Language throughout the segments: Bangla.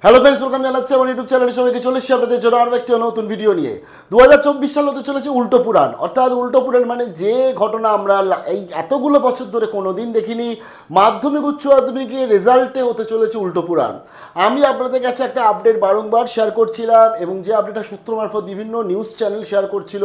হ্যালো ফ্রেন্ডস, ওয়েলকাম জানাচ্ছি আমার ইউটিউব চ্যানেলে। সবাইকে চলে এসেছি আপনাদের জন্য আরও একটা নতুন ভিডিও নিয়ে। 2024 সাল হতে চলেছে উল্টো পুরাণ, অর্থাৎ উল্টো পুরাণ মানে যে ঘটনা আমরা এই এতগুলো বছর ধরে কোনো দিন দেখিনি। মাধ্যমিক উচ্চ মাধ্যমিকের রেজাল্টে হতে চলেছে উল্টো পুরাণ। আমি আপনাদের কাছে একটা আপডেট বারংবার শেয়ার করছিলাম, এবং যে আপডেটটা সূত্র মারফত বিভিন্ন নিউজ চ্যানেল শেয়ার করছিল,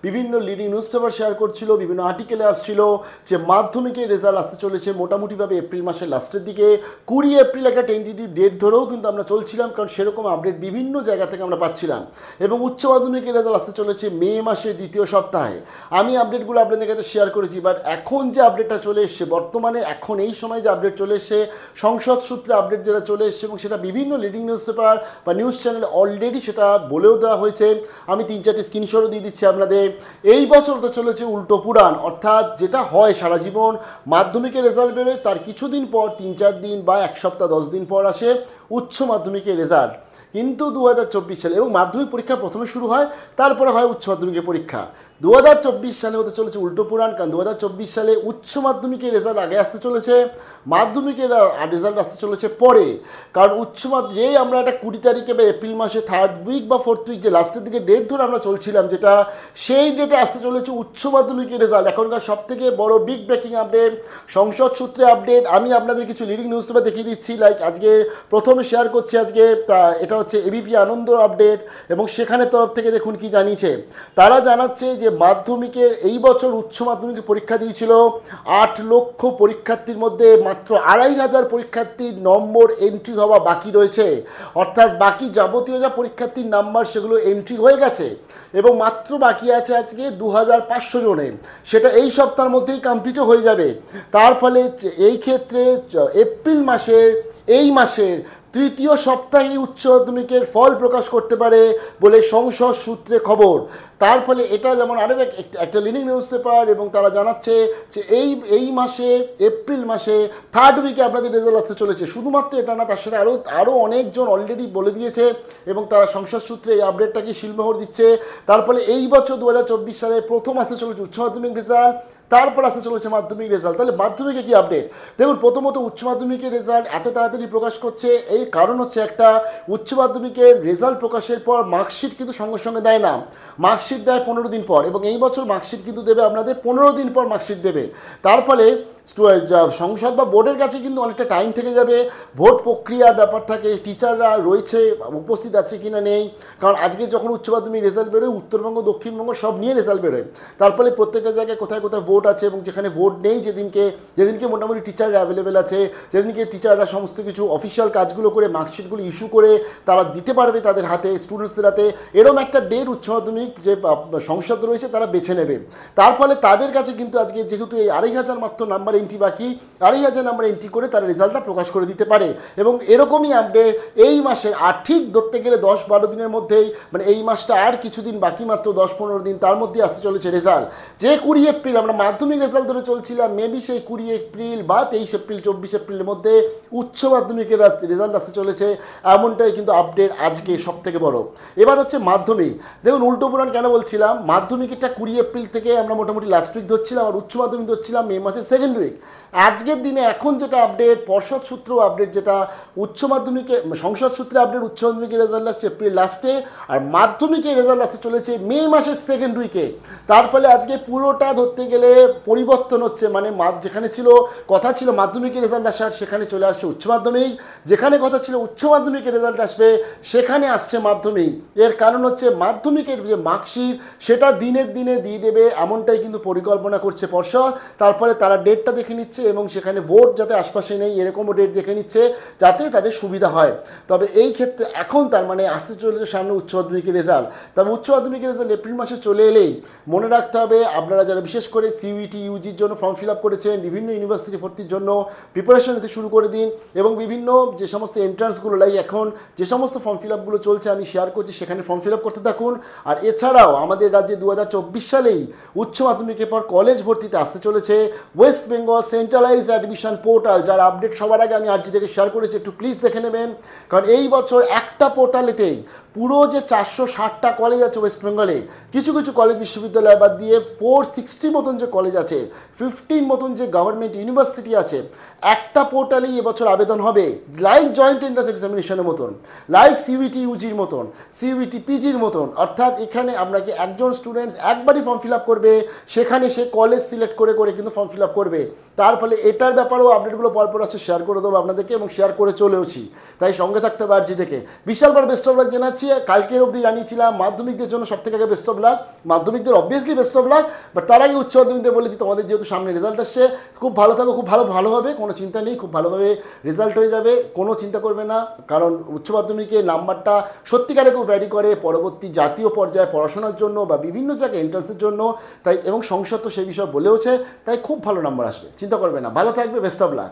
বিভিন্ন লিডিং নিউজ পেপার শেয়ার করছিল, বিভিন্ন আর্টিকেলে আসছিল যে মাধ্যমিকের রেজাল্ট আসতে চলেছে মোটামুটিভাবে এপ্রিল মাসের লাস্টের দিকে। 20 এপ্রিল একটা টেন্টেটিভ ডেট ধরেও কিন্তু আমরা চলছিলাম, কারণ সেরকম আপডেট বিভিন্ন জায়গা থেকে আমরা পাচ্ছিলাম। এবং উচ্চ মাধ্যমিকের রেজাল্ট আসতে চলেছে মে মাসের দ্বিতীয় সপ্তাহে। আমি আপডেটগুলো আপনাদের কাছে শেয়ার করেছি, বাট এখন যে আপডেটটা চলে এসছে বর্তমানে, এখন এই সময় যে আপডেট চলে এসছে, সংসদ সূত্রে আপডেট যেটা চলে এসছে, এবং সেটা বিভিন্ন লিডিং নিউজ পেপার বা নিউজ চ্যানেলে অলরেডি সেটা বলেও দেওয়া হয়েছে। আমি 3-4টি স্ক্রিনশটও দিয়ে দিচ্ছি আপনাদের। এই বছর তো চলেছে উল্টো পুরাণ, অর্থাৎ যেটা হয় সারা জীবন মাধ্যমিকের রেজাল্ট বেরোয়, তার কিছুদিন পর 3-4 দিন বা এক সপ্তাহ 10 দিন পর আসে উচ্চ মাধ্যমিকের রেজাল্ট। কিন্তু 2024 সালে, এবং মাধ্যমিক পরীক্ষা প্রথমে শুরু হয়, তারপরে হয় উচ্চ মাধ্যমিকের পরীক্ষা। 2024 সালে হতে চলেছে উল্টো পুরাণ, কারণ 2024 সালে উচ্চ মাধ্যমিকের রেজাল্ট আগে আসতে চলেছে, মাধ্যমিকের রেজাল্ট আসতে চলেছে পরে। কারণ উচ্চ যেই আমরা একটা 20 তারিখে বা এপ্রিল মাসে 3rd উইক বা 4th উইক যে লাস্টের দিকে ডেট ধরে আমরা চলছিলাম, যেটা সেই ডেটে আসতে চলেছে উচ্চ মাধ্যমিকের রেজাল্ট। এখনকার সব থেকে বড় বিগ ব্রেকিং আপডেট, সংসদ সূত্রে আপডেট। আমি আপনাদের কিছু লিডিং নিউজ পেপার দেখিয়ে দিচ্ছি, লাইক আজকে প্রথমে শেয়ার করছি আজকে, এটা হচ্ছে এবিপি আনন্দ আপডেট, এবং সেখানে তরফ থেকে দেখুন কি জানিয়েছে। তারা জানাচ্ছে যে মাধ্যমিকের এই বছর উচ্চ মাধ্যমিকের পরীক্ষা দিয়েছিল 8 লক্ষ পরীক্ষার্থীর মধ্যে মাত্র 2,500 পরীক্ষার্থীর নম্বর এন্ট্রি হওয়া বাকি রয়েছে। অর্থাৎ বাকি যাবতীয় যা পরীক্ষার্থীর নাম্বার সেগুলো এন্ট্রি হয়ে গেছে, এবং মাত্র বাকি আছে আজকে 2,500 জনের। সেটা এই সপ্তাহের মধ্যেই কমপ্লিটও হয়ে যাবে। তার ফলে এই ক্ষেত্রে এপ্রিল মাসের এই মাসের তৃতীয় সপ্তাহে উচ্চ মাধ্যমিকের ফল প্রকাশ করতে পারে বলে সংসদ সূত্রে খবর। তার ফলে এটা যেমন আরও একটা লিডিং নিউজ পেপার, এবং তারা জানাচ্ছে যে এই মাসে এপ্রিল মাসে 3rd উইকে আপনাদের রেজাল্ট আসতে চলেছে। শুধুমাত্র এটা না, তার সাথে আরও অনেকজন অলরেডি বলে দিয়েছে, এবং তারা সংসদ সূত্রে এই আপডেটটাকে শিলমোহর দিচ্ছে। তার ফলে এই বছর 2024 সালে প্রথম আসতে চলেছে উচ্চ মাধ্যমিক রেজাল্ট, তারপর আসতে চলেছে মাধ্যমিক রেজাল্ট। তাহলে মাধ্যমিকে কি আপডেট দেখুন। প্রথমত উচ্চ মাধ্যমিকের রেজাল্ট এত তাড়াতাড়ি প্রকাশ করছে, এই কারণ হচ্ছে একটা, উচ্চ মাধ্যমিকের রেজাল্ট প্রকাশের পর মার্কশিট কিন্তু সঙ্গে সঙ্গে দেয় না, মার্কশিট দেয় 15 দিন পর, এবং এই বছর মার্কশিট কিন্তু দেবে আপনাদের 15 দিন পর মার্কশিট দেবে। তার ফলে সংসদ বা বোর্ডের কাছে কিন্তু অনেকটা টাইম থেকে যাবে। ভোট প্রক্রিয়ার ব্যাপার থাকে, টিচাররা রয়েছে উপস্থিত আছে কিনা নেই, কারণ আজকে যখন উচ্চ মাধ্যমিক রেজাল্ট বেরোয় উত্তরবঙ্গ দক্ষিণবঙ্গ সব নিয়ে রেজাল্ট বেরোয়। তার ফলে প্রত্যেকটা জায়গায় কোথায় কোথায় ভোট আছে, এবং যেখানে ভোট নেই যেদিনকে মোটামুটি টিচাররা অ্যাভেলেবেল আছে, যেদিনকে টিচাররা সমস্ত কিছু অফিসিয়াল কাজগুলো করে মার্কশিটগুলো ইস্যু করে তারা দিতে পারবে তাদের হাতে, স্টুডেন্টসদের হাতে, এরকম একটা ডেট উচ্চ মাধ্যমিক যে সংসদ রয়েছে তারা বেছে নেবে। তার ফলে তাদের কাছে কিন্তু আজকে যেহেতু এই 2,500 মাত্র নাম্বার এন্ট্রি বাকি, 2,500 নাম্বার এন্ট্রি করে তারা রেজাল্টটা প্রকাশ করে দিতে পারে। এবং এরকমই আপডেট এই মাসের আর ঠিক ধরতে গেলে 10-12 দিনের মধ্যেই, মানে এই মাসটা আর কিছুদিন বাকি, মাত্র 10-15 দিন, তার মধ্যে আসতে চলেছে রেজাল্ট। যে 20 এপ্রিল আমরা মাধ্যমিক রেজাল্ট ধরে চলছিলাম, মেবি সেই 20 এপ্রিল বা 23 এপ্রিল 24 এপ্রিলের মধ্যে উচ্চ মাধ্যমিকের রেজাল্ট আসতে চলেছে, এমনটাই কিন্তু আপডেট আজকে সব থেকে বড়। এবার হচ্ছে মাধ্যমিক। দেখুন উল্টো পুরাণ কেন বলছিলাম, মাধ্যমিকটা 20 এপ্রিল থেকে আমরা মোটামুটি লাস্ট উইক ধরছিলাম, আর উচ্চ মাধ্যমিক ধরছিলাম মে মাসের 2nd উইক। আজকের দিনে এখন যেটা আপডেট, পর্ষদ সূত্র আপডেট, যেটা উচ্চ মাধ্যমিকে সংসদ সূত্রে আপডেট, উচ্চ মাধ্যমিকের রেজাল্ট আসছে এপ্রিল লাস্টে, আর মাধ্যমিকের রেজাল্ট আসতে চলেছে মে মাসের 2nd উইকে। তার ফলে আজকে পুরোটা ধরতে গেলে পরিবর্তন হচ্ছে, মানে যেখানে কথা ছিল মাধ্যমিকের রেজাল্ট আসার, সেখানে চলে আসছে উচ্চ মাধ্যমিক। যেখানে কথা ছিল উচ্চ মাধ্যমিকের রেজাল্ট আসবে, সেখানে আসছে মাধ্যমিক। এর কারণ হচ্ছে মাধ্যমিকের যে মার্কশিট সেটা দিনের দিনে দিয়ে দেবে, এমনটাই কিন্তু পরিকল্পনা করছে পর্ষদ। তারপরে তারা ডেটটা দেখে নিচ্ছে, এবং সেখানে ভোট যাতে আশপাশে নেই এরকমও ডেট দেখে নিচ্ছে, যাতে তাদের সুবিধা হয়। তবে এই ক্ষেত্রে এখন তার মানে আসতে চলেছে সামনে উচ্চ মাধ্যমিকের রেজাল্ট। তবে উচ্চ মাধ্যমিকের রেজাল্ট এপ্রিল মাসে চলে এলেই মনে রাখতে হবে, আপনারা যারা বিশেষ করে সিইউটি ইউজির জন্য ফর্ম ফিল আপ করেছেন, বিভিন্ন ইউনিভার্সিটি ভর্তির জন্য প্রিপারেশন নিতে শুরু করে দিন, এবং বিভিন্ন যে সমস্ত এন্ট্রান্সগুলো এখন যে সমস্ত ফর্ম ফিল আপগুলো চলছে আমি শেয়ার করছি, সেখানে ফর্ম ফিল আপ করতে থাকুন। আর এছাড়াও আমাদের রাজ্যে 2024 সালেই উচ্চ মাধ্যমিকের পর কলেজ ভর্তিতে আসতে চলেছে West Bengal centralised admission portal, যার আপডেট সবার আগে আমি আরজি থেকে শেয়ার করেছি, একটু প্লিজ দেখে নেবেন। কারণ এই বছর একটা পোর্টালেতেই পুরো যে 460টা কলেজ আছে ওয়েস্ট বেঙ্গলে, কিছু কিছু কলেজ বিশ্ববিদ্যালয় বাদ দিয়ে 460 মতন যে কলেজ আছে, 15 মতন যে গভর্নমেন্ট ইউনিভার্সিটি আছে, একটা পোর্টালেই এবছর আবেদন হবে, লাইক জয়েন্ট এন্ট্রান্স এক্সামিনেশনের মতন, লাইক সিইউটি ইউজির মতন, সিইউটি পিজির মতন। অর্থাৎ এখানে আপনাকে একজন স্টুডেন্টস একবারই ফর্ম ফিল আপ করবে, সেখানে সে কলেজ সিলেক্ট করে করে কিন্তু ফর্ম ফিল আপ করবে। তার ফলে এটার ব্যাপারেও আপডেটগুলো পরপর আছে, শেয়ার করে দেবো আপনাদেরকে এবং শেয়ার করে চলেওছি, তাই সঙ্গে থাকতে হবে আরজিটাকে। বিশাল বড় বেস্ট অফ লাক জানাচ্ছি। কালকের অবধি জানিয়েছিলাম মাধ্যমিকদের জন্য সব থেকে আগে বেস্ট অফ লাক, মাধ্যমিকদের obviously best of luck, but তার আগে উচ্চ মাধ্যমিকদের বলে দিই তোমাদের যেহেতু সামনে রেজাল্ট আসছে, খুব ভালো থাকো, খুব ভালো হবে, কোনো চিন্তা নেই, খুব ভালোভাবে রেজাল্ট হয়ে যাবে, কোনো চিন্তা করবে না। কারণ উচ্চ মাধ্যমিকে নাম্বারটা সত্যিকারে খুব ভ্যারি করে পরবর্তী জাতীয় পর্যায়ে পড়াশোনার জন্য বা বিভিন্ন জায়গায় এন্ট্রান্সের জন্য, তাই এবং সংসদ তো সেই বিষয়ে বলেওছে, তাই খুব ভালো নাম্বার আসবে, চিন্তা করবে না, ভালো থাকবে, বেস্ট অফ লাক।